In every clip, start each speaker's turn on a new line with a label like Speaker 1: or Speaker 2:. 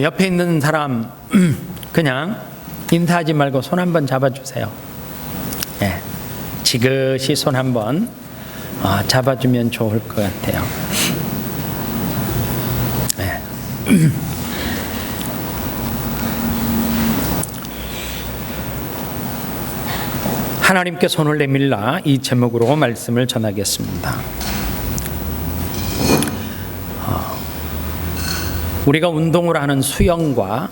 Speaker 1: 옆에 있는 사람 그냥 인사하지 말고 손 한번 잡아주세요. 네. 지그시 손 한번 잡아주면 좋을 것 같아요. 네. 하나님께 손을 내밀라, 이 제목으로 말씀을 전하겠습니다. 우리가 운동을 하는 수영과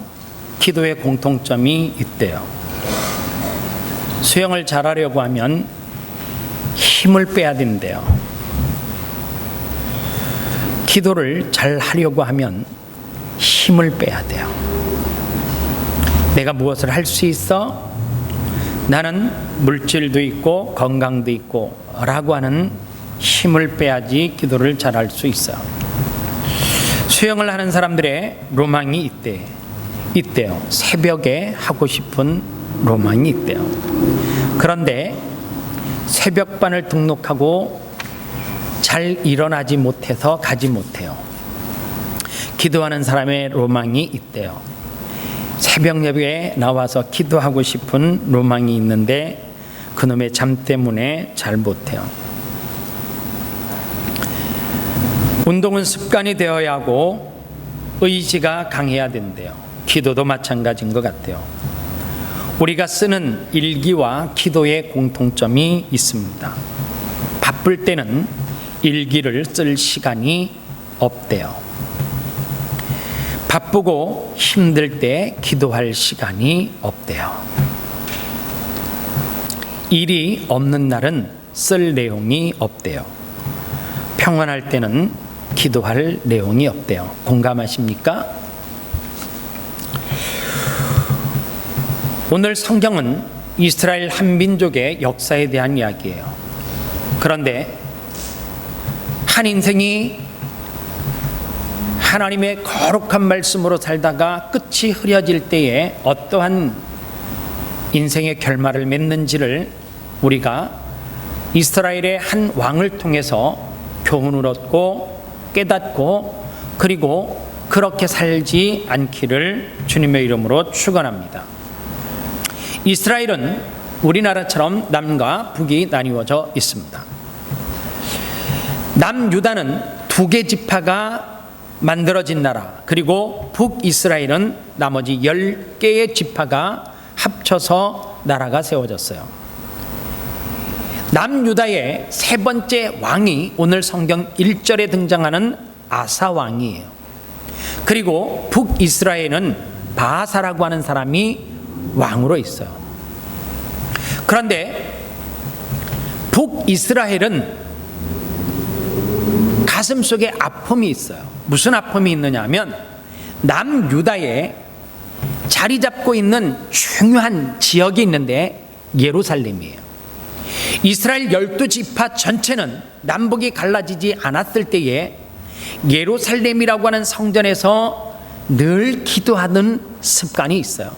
Speaker 1: 기도의 공통점이 있대요. 수영을 잘하려고 하면 힘을 빼야 된대요. 기도를 잘 하려고 하면 힘을 빼야 돼요. 내가 무엇을 할 수 있어? 나는 물질도 있고 건강도 있고 라고 하는 힘을 빼야지 기도를 잘할 수 있어요. 수영을 하는 사람들의 로망이 있대요. 새벽에 하고 싶은 로망이 있대요. 그런데 새벽반을 등록하고 잘 일어나지 못해서 가지 못해요. 기도하는 사람의 로망이 있대요. 새벽 예배에 나와서 기도하고 싶은 로망이 있는데 그놈의 잠 때문에 잘 못해요. 운동은 습관이 되어야 하고 의지가 강해야 된대요. 기도도 마찬가지인 것 같아요. 우리가 쓰는 일기와 기도의 공통점이 있습니다. 바쁠 때는 일기를 쓸 시간이 없대요. 바쁘고 힘들 때 기도할 시간이 없대요. 일이 없는 날은 쓸 내용이 없대요. 평안할 때는 기도할 내용이 없대요. 공감하십니까? 오늘 성경은 이스라엘 한 민족의 역사에 대한 이야기예요. 그런데 한 인생이 하나님의 거룩한 말씀으로 살다가 끝이 흐려질 때에 어떠한 인생의 결말을 맺는지를 우리가 이스라엘의 한 왕을 통해서 교훈을 얻고 깨닫고 그리고 그렇게 살지 않기를 주님의 이름으로 축원합니다. 이스라엘은 우리나라처럼 남과 북이 나뉘어져 있습니다. 남유다는 2개 지파가 만들어진 나라, 그리고 북이스라엘은 나머지 10개의 지파가 합쳐서 나라가 세워졌어요. 남유다의 3번째 왕이 오늘 성경 1절에 등장하는 아사 왕이에요. 그리고 북이스라엘은 바하사라고 하는 사람이 왕으로 있어요. 그런데 북이스라엘은 가슴속에 아픔이 있어요. 무슨 아픔이 있느냐 하면 남유다에 자리 잡고 있는 중요한 지역이 있는데 예루살렘이에요. 이스라엘 12지파 전체는 남북이 갈라지지 않았을 때에 예루살렘이라고 하는 성전에서 늘 기도하는 습관이 있어요.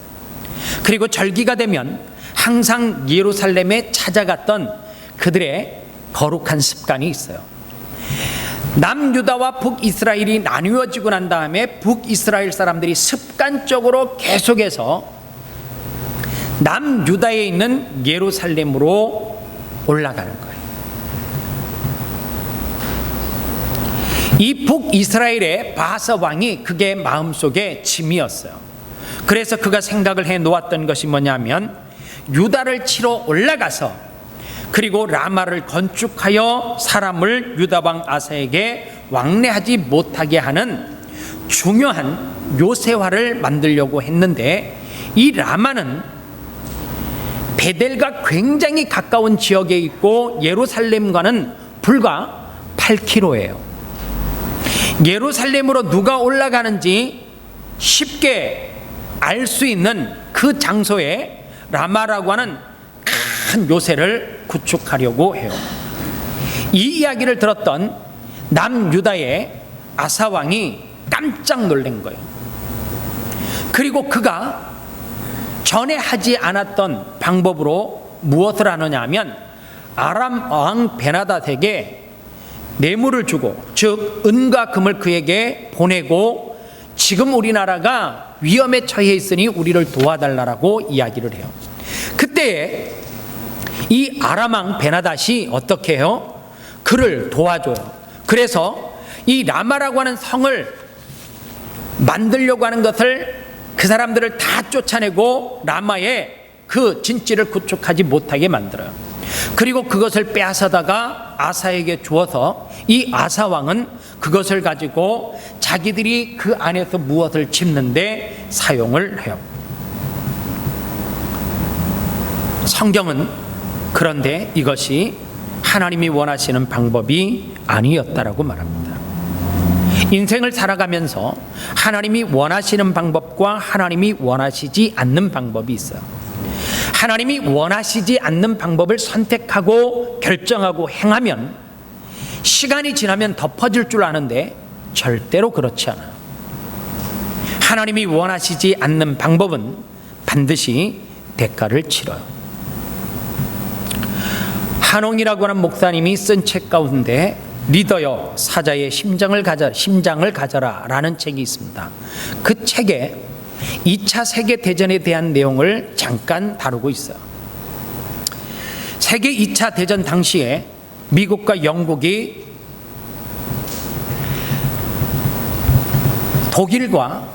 Speaker 1: 그리고 절기가 되면 항상 예루살렘에 찾아갔던 그들의 거룩한 습관이 있어요. 남유다와 북이스라엘이 나뉘어지고 난 다음에 북이스라엘 사람들이 습관적으로 계속해서 남유다에 있는 예루살렘으로 올라가는 거예요. 이 북이스라엘의 바하사 왕이 그게 마음속에 짐이었어요. 그래서 그가 생각을 해 놓았던 것이 뭐냐면 유다를 치러 올라가서 그리고 라마를 건축하여 사람을 유다왕 아사에게 왕래하지 못하게 하는 중요한 요새화를 만들려고 했는데 이 라마는 베델과 굉장히 가까운 지역에 있고 예루살렘과는 불과 8km예요. 예루살렘으로 누가 올라가는지 쉽게 알 수 있는 그 장소에 라마라고 하는 큰 요새를 구축하려고 해요. 이 이야기를 들었던 남유다의 아사 왕이 깜짝 놀란 거예요. 그리고 그가 전에 하지 않았던 방법으로 무엇을 하느냐 하면 아람 왕 베나닷에게 뇌물을 주고, 즉 은과 금을 그에게 보내고 지금 우리나라가 위험에 처해 있으니 우리를 도와달라고 이야기를 해요. 그때 이 아람 왕 베나닷이 어떻게 해요? 그를 도와줘요. 그래서 이 라마라고 하는 성을 만들려고 하는 것을 그 사람들을 다 쫓아내고 라마에 그 진지를 구축하지 못하게 만들어요. 그리고 그것을 빼앗아다가 아사에게 주어서 이 아사 왕은 그것을 가지고 자기들이 그 안에서 무엇을 짓는데 사용을 해요. 성경은 그런데 이것이 하나님이 원하시는 방법이 아니었다라고 말합니다. 인생을 살아가면서 하나님이 원하시는 방법과 하나님이 원하시지 않는 방법이 있어요. 하나님이 원하시지 않는 방법을 선택하고 결정하고 행하면 시간이 지나면 덮어질 줄 아는데 절대로 그렇지 않아요. 하나님이 원하시지 않는 방법은 반드시 대가를 치러요. 한홍이라고 하는 목사님이 쓴 책 가운데 리더여 사자의 심장을 가져라 라는 책이 있습니다. 그 책에 2차 세계대전에 대한 내용을 잠깐 다루고 있어요. 세계 2차 대전 당시에 미국과 영국이 독일과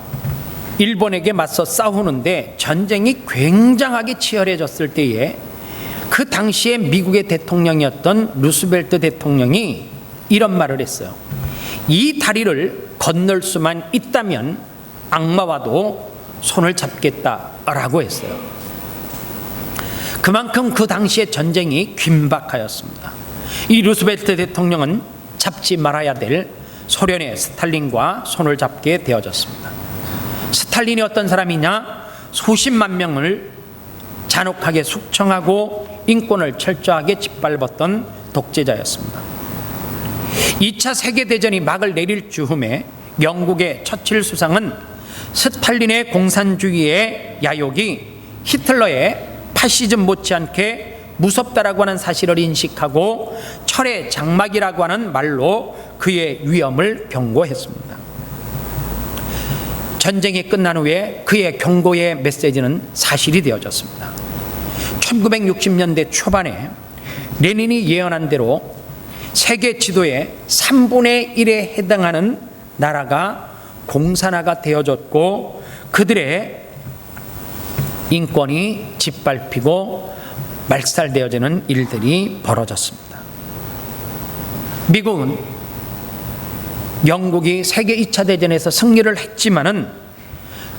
Speaker 1: 일본에게 맞서 싸우는데 전쟁이 굉장하게 치열해졌을 때에 그 당시에 미국의 대통령이었던 루스벨트 대통령이 이런 말을 했어요. 이 다리를 건널 수만 있다면 악마와도 손을 잡겠다라고 했어요. 그만큼 그 당시에 전쟁이 긴박하였습니다. 이 루스벨트 대통령은 잡지 말아야 될 소련의 스탈린과 손을 잡게 되어졌습니다. 스탈린이 어떤 사람이냐? 수십만 명을 잔혹하게 숙청하고 인권을 철저하게 짓밟았던 독재자였습니다. 2차 세계대전이 막을 내릴 즈음에 영국의 처칠 수상은 스탈린의 공산주의의 야욕이 히틀러의 파시즘 못지않게 무섭다라고 하는 사실을 인식하고 철의 장막이라고 하는 말로 그의 위험을 경고했습니다. 전쟁이 끝난 후에 그의 경고의 메시지는 사실이 되어졌습니다. 1960년대 초반에 레닌이 예언한 대로 세계 지도의 3분의 1에 해당하는 나라가 공산화가 되어졌고 그들의 인권이 짓밟히고 말살되어지는 일들이 벌어졌습니다. 미국은 영국이 세계 2차 대전에서 승리를 했지만은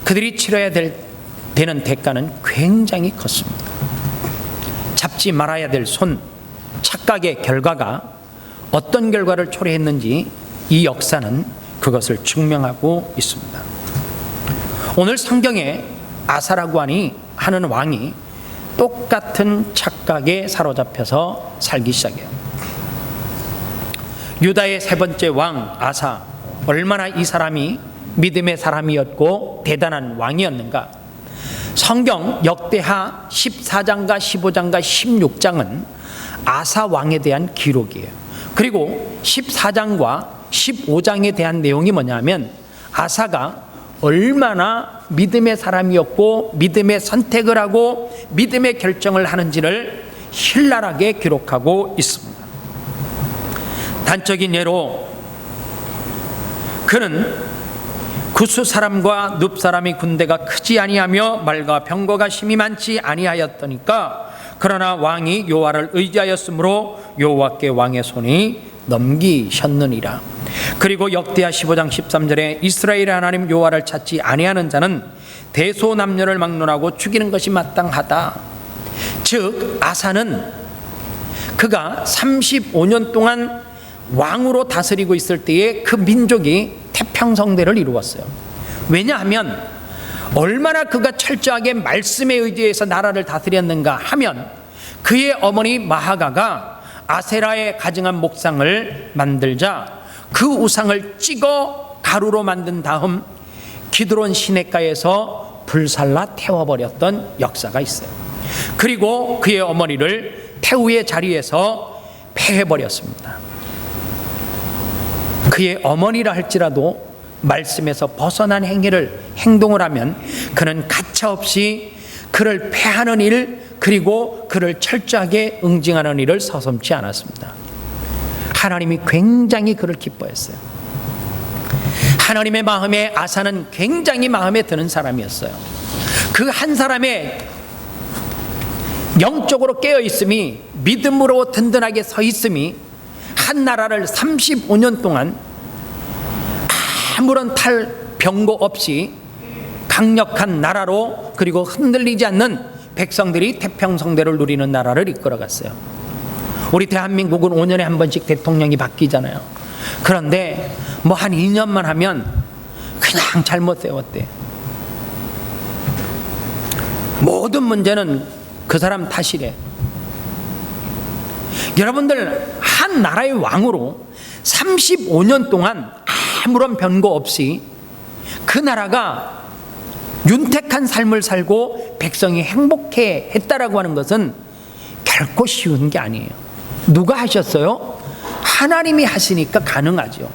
Speaker 1: 그들이 치러야 되는 대가는 굉장히 컸습니다. 잡지 말아야 될 손, 착각의 결과가 어떤 결과를 초래했는지 이 역사는 그것을 증명하고 있습니다. 오늘 성경에 아사라고 하는 왕이 똑같은 착각에 사로잡혀서 살기 시작해요. 유다의 세 번째 왕 아사, 얼마나 이 사람이 믿음의 사람이었고 대단한 왕이었는가. 성경 역대하 14장과 15장과 16장은 아사 왕에 대한 기록이에요. 그리고 14장과 15장에 대한 내용이 뭐냐면 아사가 얼마나 믿음의 사람이었고 믿음의 선택을 하고 믿음의 결정을 하는지를 신랄하게 기록하고 있습니다. 단적인 예로 그는 구스 사람과 눕 사람이 군대가 크지 아니하며 말과 병거가 심히 많지 아니하였더니까 그러나 왕이 여호와를 의지하였으므로 여호와께 왕의 손이 넘기셨느니라. 그리고 역대하 15장 13절에 이스라엘의 하나님 여호와를 찾지 아니하는 자는 대소남녀를 막론하고 죽이는 것이 마땅하다. 즉 아사는 그가 35년 동안 왕으로 다스리고 있을 때에 그 민족이 태평성대를 이루었어요. 왜냐하면 얼마나 그가 철저하게 말씀에 의지해서 나라를 다스렸는가 하면 그의 어머니 마하가가 아세라의 가증한 목상을 만들자 그 우상을 찍어 가루로 만든 다음 기드론 시냇가에서 불살라 태워버렸던 역사가 있어요. 그리고 그의 어머니를 태우의 자리에서 패해버렸습니다. 그의 어머니라 할지라도 말씀에서 벗어난 행동을 하면 그는 가차없이 그를 패하는 일, 그리고 그를 철저하게 응징하는 일을 서슴지 않았습니다. 하나님이 굉장히 그를 기뻐했어요. 하나님의 마음에 아사는 굉장히 마음에 드는 사람이었어요. 그 한 사람의 영적으로 깨어 있음이, 믿음으로 든든하게 서 있음이 한 나라를 35년 동안 아무런 병고 없이 강력한 나라로, 그리고 흔들리지 않는 백성들이 태평성대를 누리는 나라를 이끌어갔어요. 우리 대한민국은 5년에 한 번씩 대통령이 바뀌잖아요. 그런데 뭐 한 2년만 하면 그냥 잘못 세웠대. 모든 문제는 그 사람 탓이래. 여러분들, 한 나라의 왕으로 35년 동안 아무런 변고 없이 그 나라가 윤택한 삶을 살고 백성이 행복해 했다라고 하는 것은 결코 쉬운 게 아니에요. 누가 하셨어요? 하나님이 하시니까 가능하죠.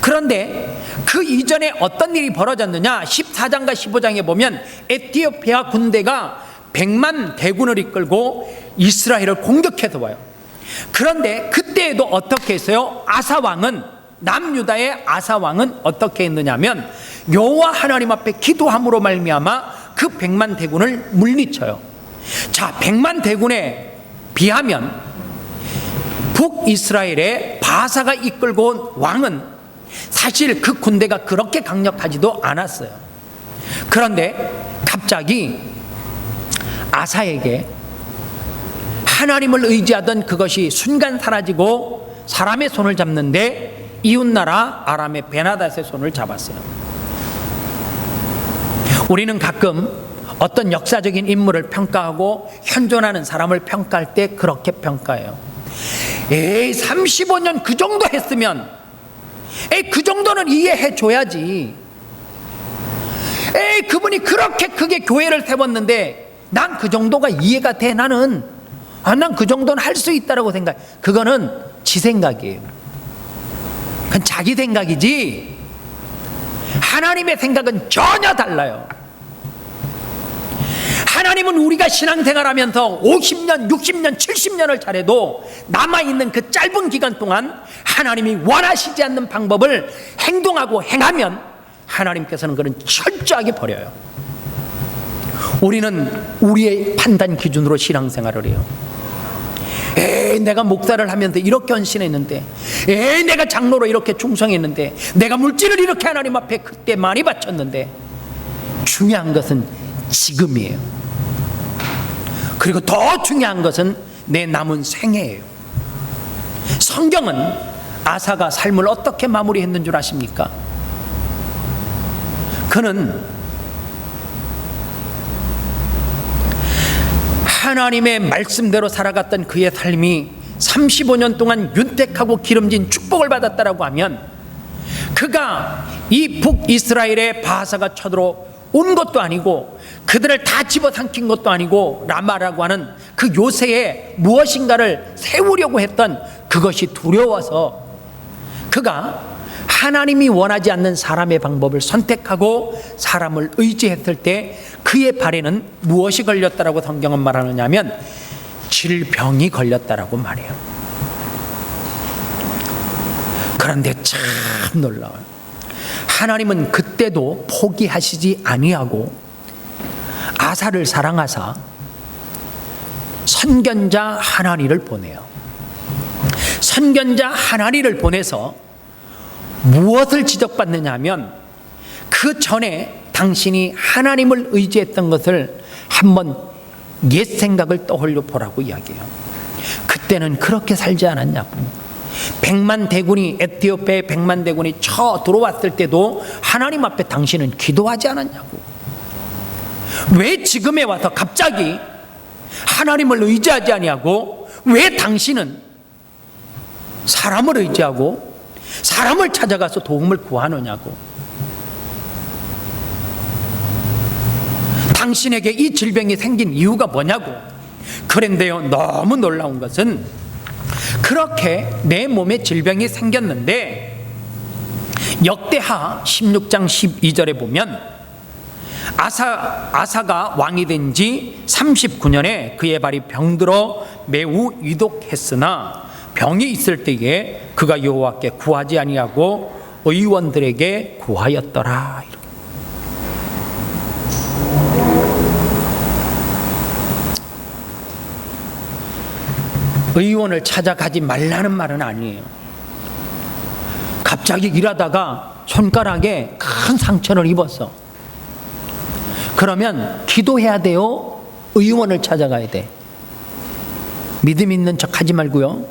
Speaker 1: 그런데 그 이전에 어떤 일이 벌어졌느냐? 14장과 15장에 보면 에티오피아 군대가 100만 대군을 이끌고 이스라엘을 공격해서 와요. 그런데 그때에도 어떻게 했어요? 남유다의 아사 왕은 어떻게 했느냐면 여호와 하나님 앞에 기도함으로 말미암아 그 100만 대군을 물리쳐요. 자, 100만 대군에 비하면 북이스라엘의 바사가 이끌고 온 왕은 사실 그 군대가 그렇게 강력하지도 않았어요. 그런데 갑자기 아사에게 하나님을 의지하던 그것이 순간 사라지고 사람의 손을 잡는데 이웃나라 아람의 베나닷의 손을 잡았어요. 우리는 가끔 어떤 역사적인 인물을 평가하고 현존하는 사람을 평가할 때 그렇게 평가해요. 35년 그 정도 했으면, 그 정도는 이해해 줘야지. 그분이 그렇게 크게 교회를 세웠는데 난 그 정도가 이해가 돼. 난 그 정도는 할 수 있다라고 생각해. 그거는 지 생각이에요. 그건 자기 생각이지 하나님의 생각은 전혀 달라요. 하나님은 우리가 신앙생활하면서 50년, 60년, 70년을 잘해도 남아있는 그 짧은 기간 동안 하나님이 원하시지 않는 방법을 행동하고 행하면 하나님께서는 그런 철저하게 버려요. 우리는 우리의 판단 기준으로 신앙생활을 해요. 내가 목사를 하면서 이렇게 헌신했는데, 내가 장로로 이렇게 충성했는데, 내가 물질을 이렇게 하나님 앞에 그때 많이 바쳤는데. 중요한 것은 지금이에요. 그리고 더 중요한 것은 내 남은 생애예요. 성경은 아사가 삶을 어떻게 마무리했는 줄 아십니까? 그는 하나님의 말씀대로 살아갔던 그의 삶이 35년 동안 윤택하고 기름진 축복을 받았다라고 하면, 그가 이 북이스라엘의 바사가 쳐들어온 것도 아니고 그들을 다 집어삼킨 것도 아니고 라마라고 하는 그 요새에 무엇인가를 세우려고 했던 그것이 두려워서 그가 하나님이 원하지 않는 사람의 방법을 선택하고 사람을 의지했을 때 그의 발에는 무엇이 걸렸다라고 성경은 말하느냐면 질병이 걸렸다라고 말해요. 그런데 참 놀라워요. 하나님은 그때도 포기하시지 아니하고 아사를 사랑하사 선견자 하나니를 보내요. 선견자 하나니를 보내서 무엇을 지적받느냐 하면, 그 전에 당신이 하나님을 의지했던 것을 한번 옛 생각을 떠올려 보라고 이야기해요. 그때는 그렇게 살지 않았냐고. 100만 대군이, 에티오피아의 100만 대군이 쳐 들어왔을 때도 하나님 앞에 당신은 기도하지 않았냐고. 왜 지금에 와서 갑자기 하나님을 의지하지 아니하고, 왜 당신은 사람을 의지하고 사람을 찾아가서 도움을 구하느냐고. 당신에게 이 질병이 생긴 이유가 뭐냐고. 그런데요, 너무 놀라운 것은 그렇게 내 몸에 질병이 생겼는데 역대하 16장 12절에 보면 아사가 왕이 된 지 39년에 그의 발이 병들어 매우 위독했으나 병이 있을 때에 그가 여호와께 구하지 아니하고 의원들에게 구하였더라. 의원을 찾아가지 말라는 말은 아니에요. 갑자기 일하다가 손가락에 큰 상처를 입었어. 그러면 기도해야 돼요? 의원을 찾아가야 돼? 믿음 있는 척 하지 말고요.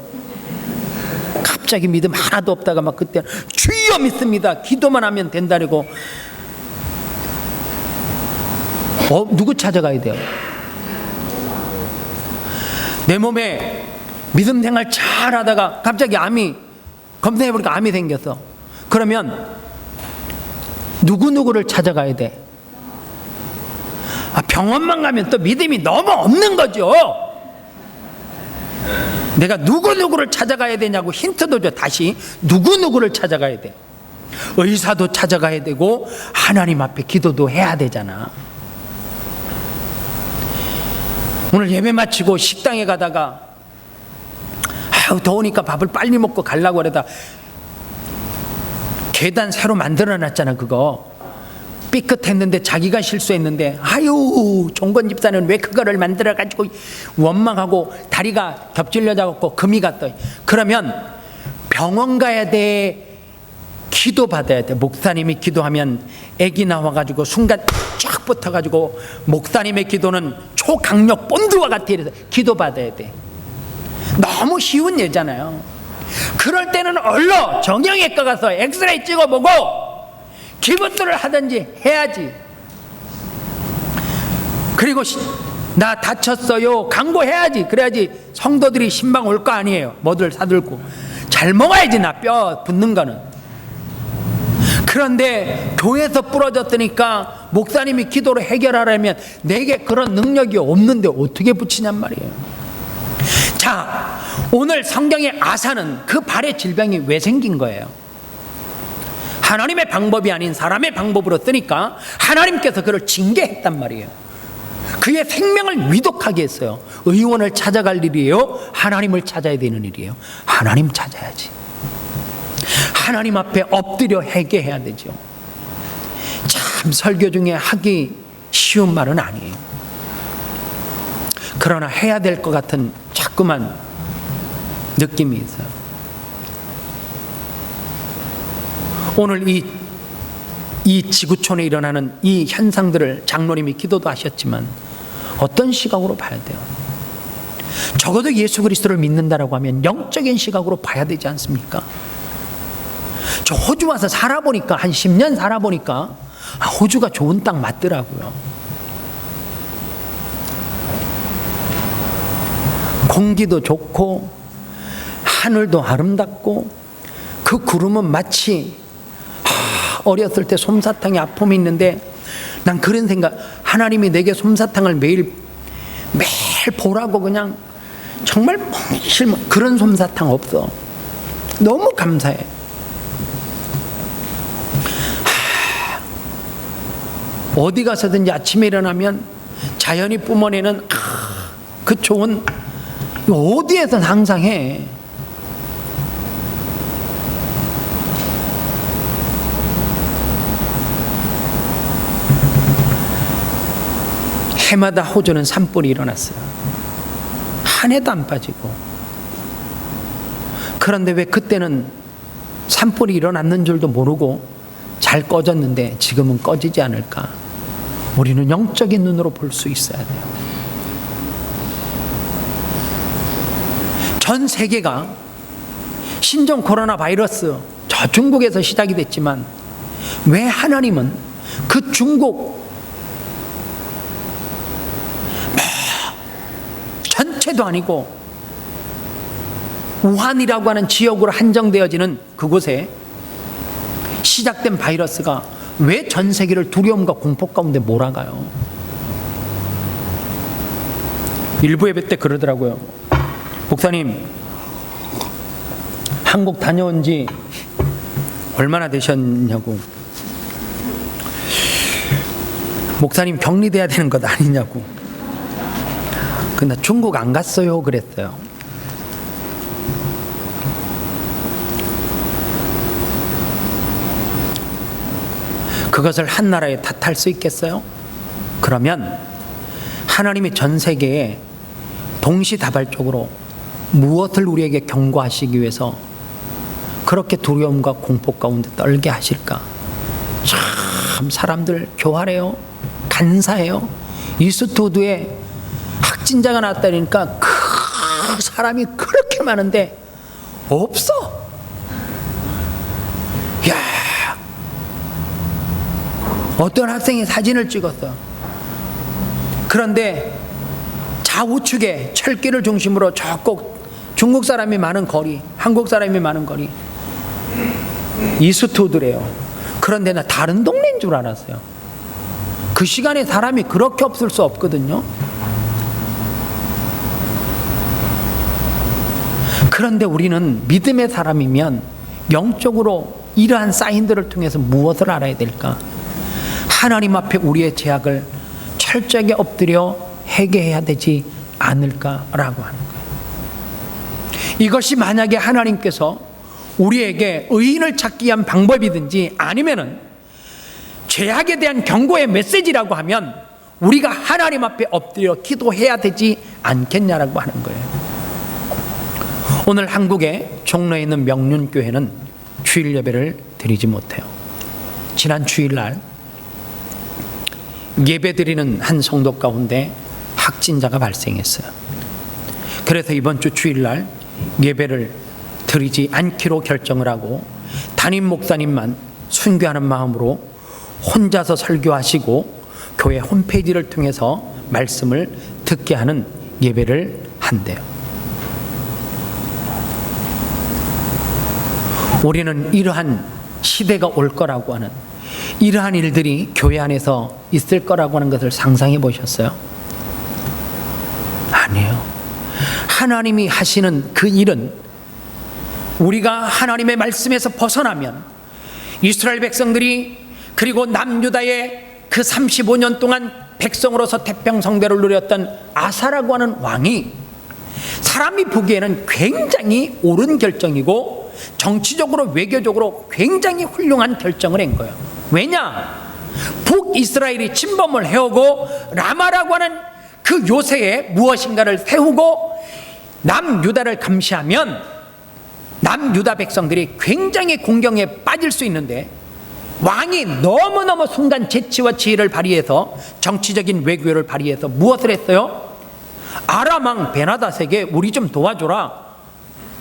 Speaker 1: 갑자기 믿음 하나도 없다가 막 그때 주여 믿습니다, 기도만 하면 된다고. 누구 찾아가야 돼요? 내 몸에 믿음 생활 잘 하다가 갑자기 암이, 검사해보니까 암이 생겼어. 그러면 누구를 찾아가야 돼? 병원만 가면 또 믿음이 너무 없는 거죠. 내가 누구를 찾아가야 되냐고 힌트도 줘. 다시 누구를 찾아가야 돼? 의사도 찾아가야 되고 하나님 앞에 기도도 해야 되잖아. 오늘 예배 마치고 식당에 가다가 더우니까 밥을 빨리 먹고 가려고 그러다 계단 새로 만들어놨잖아. 그거 삐끗했는데 자기가 실수했는데, 아유 종건 집사는 왜 그거를 만들어가지고, 원망하고 다리가 겹질려져갖고 금이 갔다. 그러면 병원 가야 돼? 기도 받아야 돼? 목사님이 기도하면 애기 나와가지고 순간 쫙 붙어가지고 목사님의 기도는 초강력 본드와 같아. 이래서 기도 받아야 돼. 너무 쉬운 예잖아요. 그럴 때는 얼른 정형외과 가서 엑스레이 찍어보고 기부들을 하든지 해야지. 그리고 나 다쳤어요 강구해야지. 그래야지 성도들이 신방 올 거 아니에요. 뭐들 사들고 잘 먹어야지. 나 뼈 붙는 거는. 그런데 교회에서 부러졌으니까 목사님이 기도로 해결하려면 내게 그런 능력이 없는데 어떻게 붙이냔 말이에요. 자, 오늘 성경의 아사는 그 발의 질병이 왜 생긴 거예요? 하나님의 방법이 아닌 사람의 방법으로 쓰니까 하나님께서 그를 징계했단 말이에요. 그의 생명을 위독하게 했어요. 의원을 찾아갈 일이에요? 하나님을 찾아야 되는 일이에요? 하나님 찾아야지. 하나님 앞에 엎드려 회개해야 되죠. 참 설교 중에 하기 쉬운 말은 아니에요. 그러나 해야 될 것 같은 자꾸만 느낌이 있어요. 오늘 이 지구촌에 일어나는 이 현상들을 장로님이 기도도 하셨지만 어떤 시각으로 봐야 돼요? 적어도 예수 그리스도를 믿는다라고 하면 영적인 시각으로 봐야 되지 않습니까? 저 호주 와서 살아보니까, 한 10년 살아보니까 호주가 좋은 땅 맞더라고요. 공기도 좋고 하늘도 아름답고, 그 구름은 마치 어렸을 때 솜사탕에 아픔이 있는데, 난 그런 생각, 하나님이 내게 솜사탕을 매일 보라고 그냥 정말 그런 솜사탕 없어. 너무 감사해. 어디 가서든지 아침에 일어나면 자연이 뿜어내는 그 좋은, 어디에서 항상 해. 해마다 호주는 산불이 일어났어요. 한 해도 안 빠지고. 그런데 왜 그때는 산불이 일어났는 줄도 모르고 잘 꺼졌는데 지금은 꺼지지 않을까? 우리는 영적인 눈으로 볼 수 있어야 돼요. 전 세계가 신종 코로나 바이러스, 저 중국에서 시작이 됐지만 왜 하나님은 그 중국 전체도 아니고 우한이라고 하는 지역으로 한정되어지는 그곳에 시작된 바이러스가 왜 전 세계를 두려움과 공포 가운데 몰아가요? 일부 예배 때 그러더라고요. 목사님, 한국 다녀온 지 얼마나 되셨냐고. 목사님 격리돼야 되는 것 아니냐고. 근데 중국 안 갔어요 그랬어요. 그것을 한 나라에 탓할 수 있겠어요? 그러면 하나님이 전 세계에 동시다발적으로 무엇을 우리에게 경고하시기 위해서 그렇게 두려움과 공포 가운데 떨게 하실까? 참 사람들 교활해요. 간사해요. 이스트우드에 확진자가 나왔다니까 그 사람이 그렇게 많은데 없어. 야, 어떤 학생이 사진을 찍었어. 그런데 좌우측에 철길을 중심으로 저꼭 중국 사람이 많은 거리, 한국 사람이 많은 거리, 이스트우드래요. 그런데 나 다른 동네인 줄 알았어요. 그 시간에 사람이 그렇게 없을 수 없거든요. 그런데 우리는 믿음의 사람이면 영적으로 이러한 사인들을 통해서 무엇을 알아야 될까? 하나님 앞에 우리의 죄악을 철저하게 엎드려 회개해야 되지 않을까라고 하는 거예요. 이것이 만약에 하나님께서 우리에게 의인을 찾기 위한 방법이든지 아니면은 죄악에 대한 경고의 메시지라고 하면 우리가 하나님 앞에 엎드려 기도해야 되지 않겠냐라고 하는 거예요. 오늘 한국의 종로에 있는 명륜교회는 주일 예배를 드리지 못해요. 지난 주일날 예배 드리는 한 성도 가운데 확진자가 발생했어요. 그래서 이번 주 주일날 예배를 드리지 않기로 결정을 하고 담임 목사님만 순교하는 마음으로 혼자서 설교하시고 교회 홈페이지를 통해서 말씀을 듣게 하는 예배를 한대요. 우리는 이러한 시대가 올 거라고 하는, 이러한 일들이 교회 안에서 있을 거라고 하는 것을 상상해 보셨어요? 아니에요. 하나님이 하시는 그 일은 우리가 하나님의 말씀에서 벗어나면 이스라엘 백성들이, 그리고 남유다의 그 35년 동안 백성으로서 태평성대를 누렸던 아사라고 하는 왕이 사람이 보기에는 굉장히 옳은 결정이고 정치적으로 외교적으로 굉장히 훌륭한 결정을 한 거예요. 왜냐? 북이스라엘이 침범을 해오고 라마라고 하는 그 요새에 무엇인가를 세우고 남유다를 감시하면 남유다 백성들이 굉장히 공경에 빠질 수 있는데, 왕이 너무너무 순간 재치와 지혜를 발휘해서 정치적인 외교를 발휘해서 무엇을 했어요? 아람 왕 베나닷에게 우리 좀 도와줘라.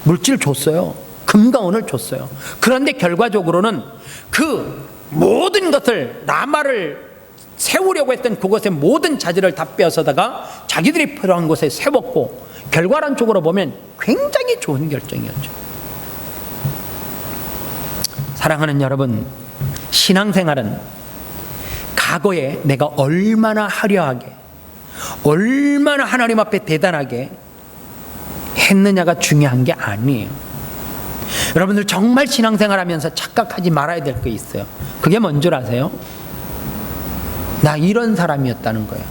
Speaker 1: 물질 줬어요. 금과 은을 줬어요. 그런데 결과적으로는 그 모든 것을, 라마를 세우려고 했던 그곳의 모든 자질을 다 빼앗아다가 자기들이 필요한 곳에 세웠고, 결과론적으로 보면 굉장히 좋은 결정이었죠. 사랑하는 여러분, 신앙생활은 과거에 내가 얼마나 화려하게, 얼마나 하나님 앞에 대단하게 했느냐가 중요한 게 아니에요. 여러분들 정말 신앙생활 하면서 착각하지 말아야 될 게 있어요. 그게 뭔 줄 아세요? 나 이런 사람이었다는 거예요.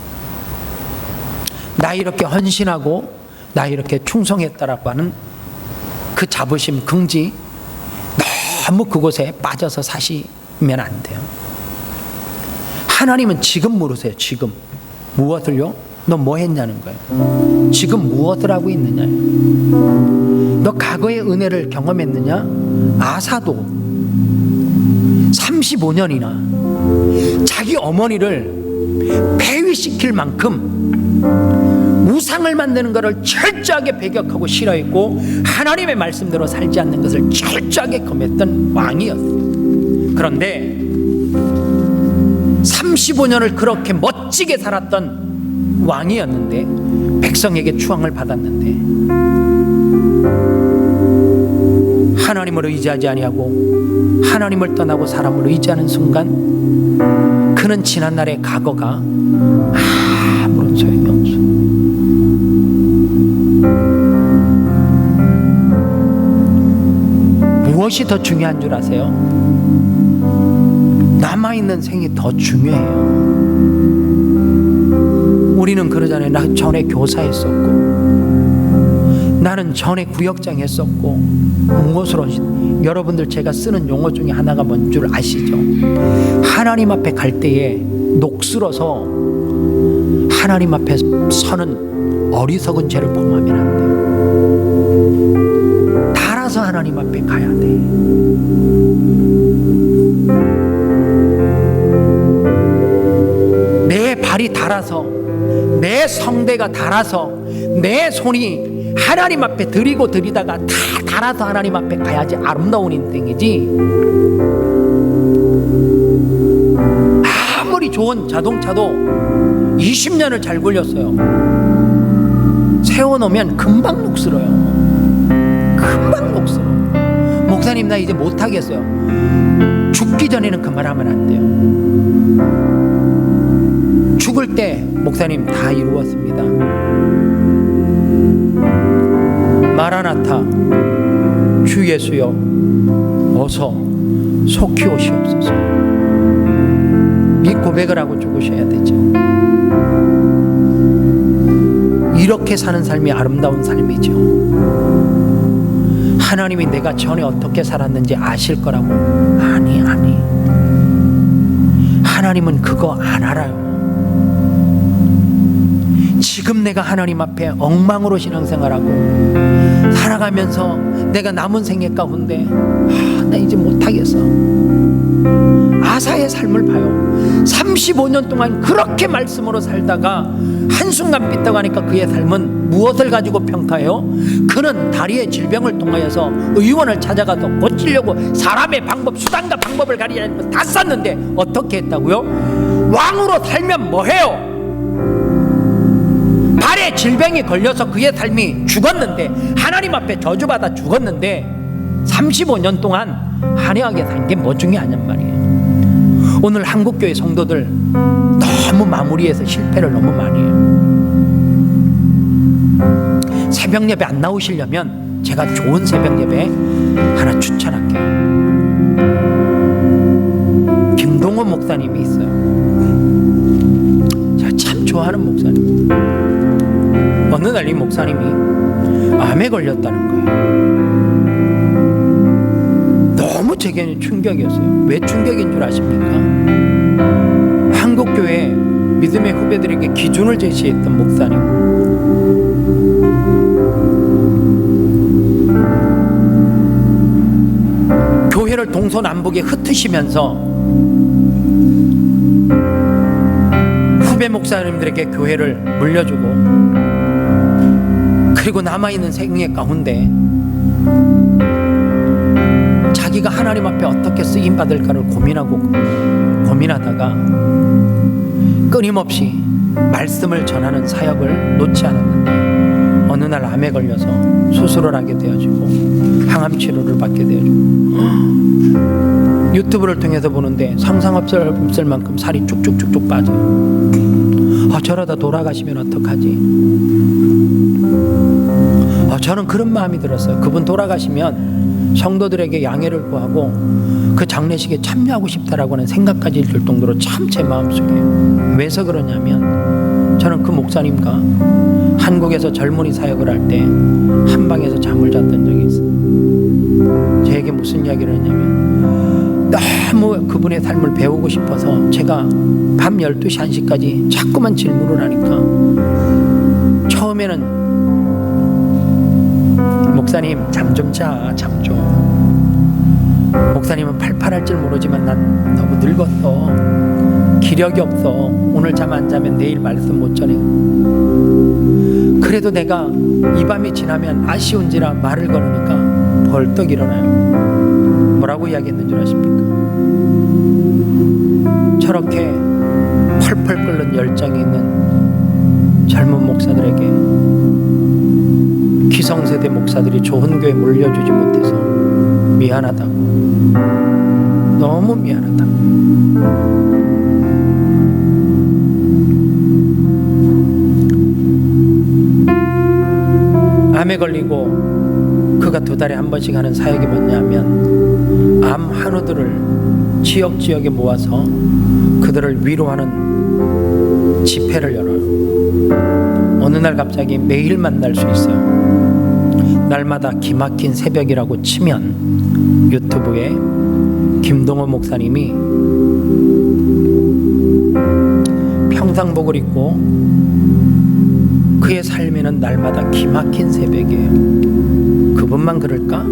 Speaker 1: 나 이렇게 헌신하고 나 이렇게 충성했다라고 하는 그 자부심, 긍지, 너무 그곳에 빠져서 사시면 안 돼요. 하나님은 지금 물으세요. 지금 무엇을요? 너 뭐 했냐는 거예요. 지금 무엇을 하고 있느냐. 너 과거의 은혜를 경험했느냐? 아사도 35년이나 자기 어머니를 폐위시킬 만큼 우상을 만드는 것을 철저하게 배격하고 싫어했고 하나님의 말씀대로 살지 않는 것을 철저하게 금했던 왕이었어요. 그런데 35년을 그렇게 멋지게 살았던 왕이었는데, 백성에게 추앙을 받았는데, 하나님을 의지하지 아니하고 하나님을 떠나고 사람을 의지하는 순간 그는 지난날의 과거가 아무런 소용이 없어. 무엇이 더 중요한 줄 아세요? 남아있는 생이 더 중요해요. 우리는 그러잖아요. 나 전에 교사했었고, 나는 전에 구역장 했었고, 무엇으로, 여러분들 제가 쓰는 용어 중에 하나가 뭔 줄 아시죠? 하나님 앞에 갈 때에 녹슬어서 하나님 앞에 서는 어리석은 죄를 범하면 안 돼요. 달아서 하나님 앞에 가야 돼. 내 발이 달아서, 내 성대가 달아서, 내 손이 하나님 앞에 드리다가 다 달아서 하나님 앞에 가야지 아름다운 인생이지. 아무리 좋은 자동차도 20년을 잘 굴렸어요. 세워놓으면 금방 녹슬어요. 금방 녹슬어. 목사님 나 이제 못하겠어요. 죽기 전에는 그 말 하면 안 돼요. 죽을 때 목사님 다 이루었습니다. 마라나타, 주 예수여 어서 속히 오시옵소서. 이 고백을 하고 죽으셔야 되죠. 이렇게 사는 삶이 아름다운 삶이죠. 하나님이 내가 전에 어떻게 살았는지 아실 거라고. 아니 하나님은 그거 안 알아요. 지금 내가 하나님 앞에 엉망으로 신앙생활하고 살아가면서 내가 남은 생애 가운데 나 이제 못하겠어. 아사의 삶을 봐요. 35년 동안 그렇게 말씀으로 살다가 한순간 삐딱하니까 그의 삶은 무엇을 가지고 평가해요? 그는 다리의 질병을 통하여서 의원을 찾아가서 고치려고 사람의 방법, 수단과 방법을 가리지 다 썼는데 어떻게 했다고요? 왕으로 살면 뭐해요? 발에 질병이 걸려서 그의 삶이 죽었는데, 하나님 앞에 저주받아 죽었는데 35년 동안 한해하게 산 게 뭐 중요하냔 말이에요. 오늘 한국교회 성도들 너무 마무리해서 실패를 너무 많이 해요. 새벽 예배 안 나오시려면 제가 좋은 새벽 예배 하나 추천할게요. 김동호 목사님이 있어요. 제가 참 좋아하는 목사님. 어느 날 이 목사님이 암에 걸렸다는 거예요. 너무 제게는 충격이었어요. 왜 충격인 줄 아십니까? 한국교회 믿음의 후배들에게 기준을 제시했던 목사님. 교회를 동서남북에 흩으시면서 후배 목사님들에게 교회를 물려주고, 그리고 남아있는 생애 가운데 자기가 하나님 앞에 어떻게 쓰임받을까를 고민하다가 끊임없이 말씀을 전하는 사역을 놓지 않았는데 어느 날 암에 걸려서 수술을 하게 되어지고 항암 치료를 받게 되어지고, 유튜브를 통해서 보는데 상상 없을 만큼 살이 쭉쭉쭉쭉 빠져요. 저러다 돌아가시면 어떡하지? 저는 그런 마음이 들었어요. 그분 돌아가시면 성도들에게 양해를 구하고 그 장례식에 참여하고 싶다라고는 생각까지 들 정도로 참 제 마음속에. 왜서 그러냐면 저는 그 목사님과 한국에서 젊은이 사역을 할 때 한 방에서 잠을 잤던 적이 있어요. 저에게 무슨 이야기를 했냐면, 너무 그분의 삶을 배우고 싶어서 제가 밤 12시 1시까지 자꾸만 질문을 하니까 처음에는 목사님 잠 좀 자, 잠 좀. 목사님은 팔팔할 줄 모르지만 난 너무 늙었어. 기력이 없어. 오늘 잠 안 자면 내일 말씀 못 전해. 그래도 내가 이 밤이 지나면 아쉬운지라 말을 걸으니까 벌떡 일어나요. 뭐라고 이야기했는 줄 아십니까? 저렇게 펄펄 끓는 열정이 있는 젊은 목사들에게 기성세대 목사들이 좋은 교회 물려주지 못해서 미안하다고, 너무 미안하다고. 암에 걸리고 그가 2달에 한 번씩 하는 사역이 뭐냐면 암 한우들을 지역에 모아서 그들을 위로하는 집회를 열어요. 어느 날 갑자기 매일 만날 수 있어요. 날마다 기막힌 새벽이라고 치면 유튜브에 김동호 목사님이 평상복을 입고 그의 삶에는 날마다 기막힌 새벽이에요. 그분만 그럴까?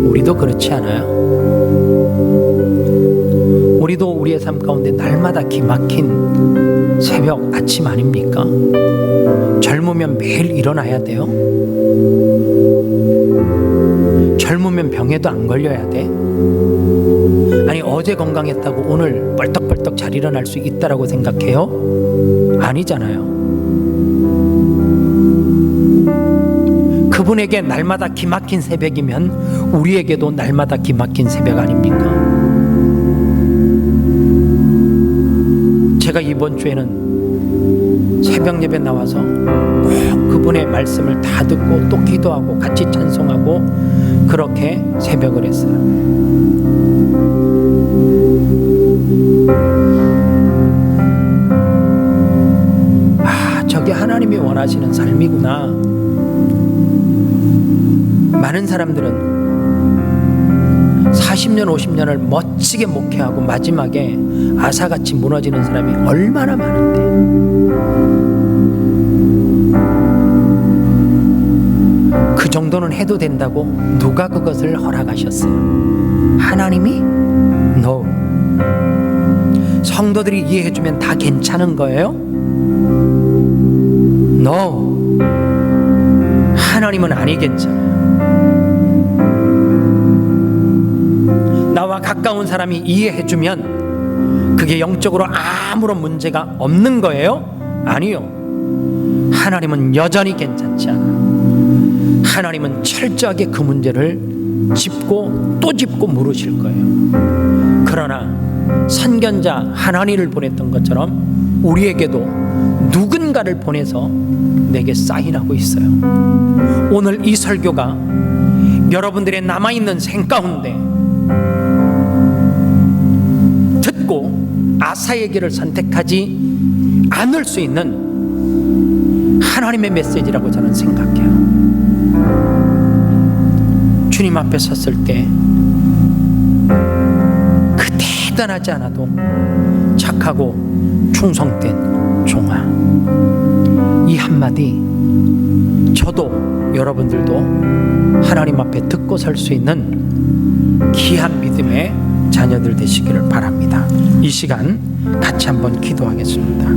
Speaker 1: 우리도 그렇지 않아요? 우리도 우리의 삶 가운데 날마다 기막힌 새벽 아침 아닙니까? 젊으면 매일 일어나야 돼요? 젊으면 병에도 안 걸려야 돼? 아니 어제 건강했다고 오늘 벌떡벌떡 잘 일어날 수 있다라고 생각해요? 아니잖아요. 그분에게 날마다 기막힌 새벽이면 우리에게도 날마다 기막힌 새벽 아닙니까? 제가 이번 주에는 새벽 예배 나와서 꼭 그분의 말씀을 다 듣고 또 기도하고 같이 찬송하고 그렇게 새벽을 했어요. 아, 저게 하나님이 원하시는 삶이구나. 많은 사람들은 40년 50년을 멋지게 목회하고 마지막에 아사같이 무너지는 사람이 얼마나 많은데, 그 정도는 해도 된다고 누가 그것을 허락하셨어요? 하나님이? No. 성도들이 이해해주면 다 괜찮은 거예요? No. 하나님은 아니겠잖아요. 나와 가까운 사람이 이해해주면 그게 영적으로 아무런 문제가 없는 거예요? 아니요. 하나님은 여전히 괜찮지 않아요. 하나님은 철저하게 그 문제를 짚고 또 짚고 물으실 거예요. 그러나 선견자 하나니를 보냈던 것처럼 우리에게도 누군가를 보내서 내게 사인하고 있어요. 오늘 이 설교가 여러분들의 남아있는 생 가운데 듣고 아사의 길을 선택하지 않을 수 있는 하나님의 메시지라고 저는 생각해요. 주님 앞에 섰을 때 그 대단하지 않아도 착하고 충성된 종아, 이 한마디 저도 여러분들도 하나님 앞에 듣고 설 수 있는 귀한 믿음의 자녀들 되시기를 바랍니다. 이 시간 같이 한번 기도하겠습니다.